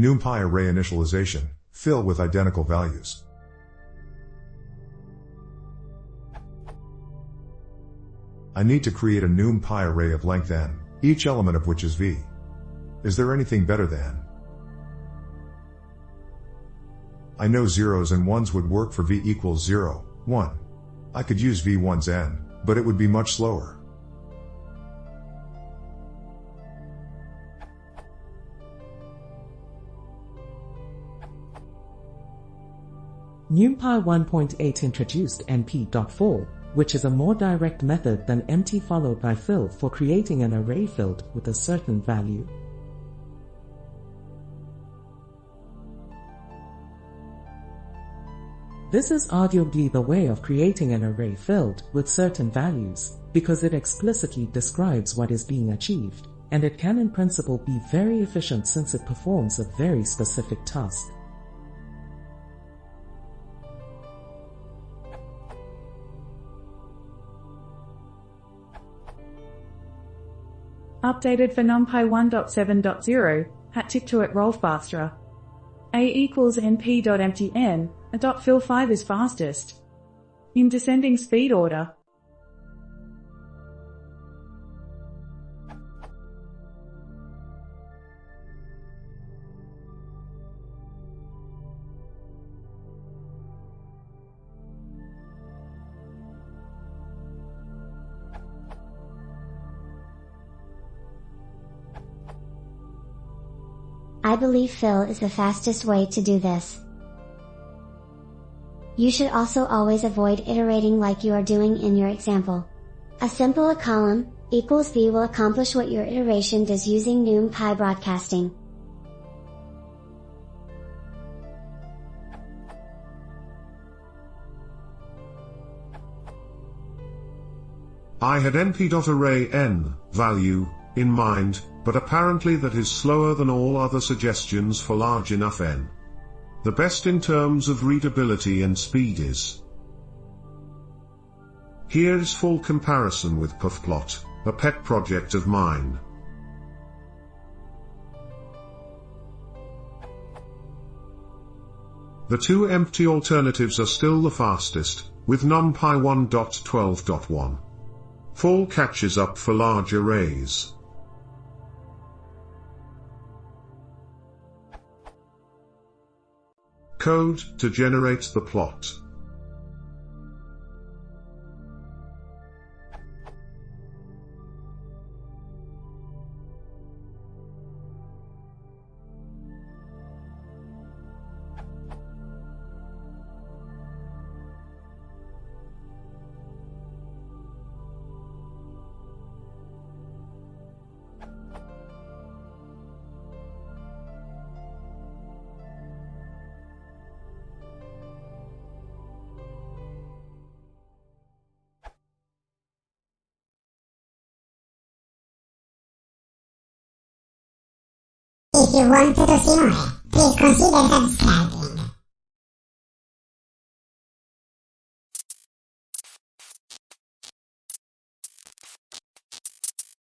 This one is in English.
NumPy array initialization, fill with identical values. I need to create a NumPy array of length n, each element of which is v. Is there anything better than? I know zeros and ones would work for v equals 0, 1. I could use v1's n, but it would be much slower. NumPy 1.8 introduced np.fill, which is a more direct method than empty followed by fill for creating an array filled with a certain value. This is arguably the way of creating an array filled with certain values, because it explicitly describes what is being achieved, and it can in principle be very efficient since it performs a very specific task. Updated for NumPy 1.7.0, hat tip to it roll faster. A equals np.empty n, a .fill 5 is fastest. In descending speed order. I believe fill is the fastest way to do this. You should also always avoid iterating like you are doing in your example. A simple a column equals v will accomplish what your iteration does using NumPy broadcasting. I had np.array n value in mind, but apparently that is slower than all other suggestions for large enough n. The best in terms of readability and speed is. Here is full comparison with puffplot, a pet project of mine. The two empty alternatives are still the fastest, with NumPy 1.12.1. Full catches up for large arrays. Code to generate the plot. If you want to see more, please consider subscribing.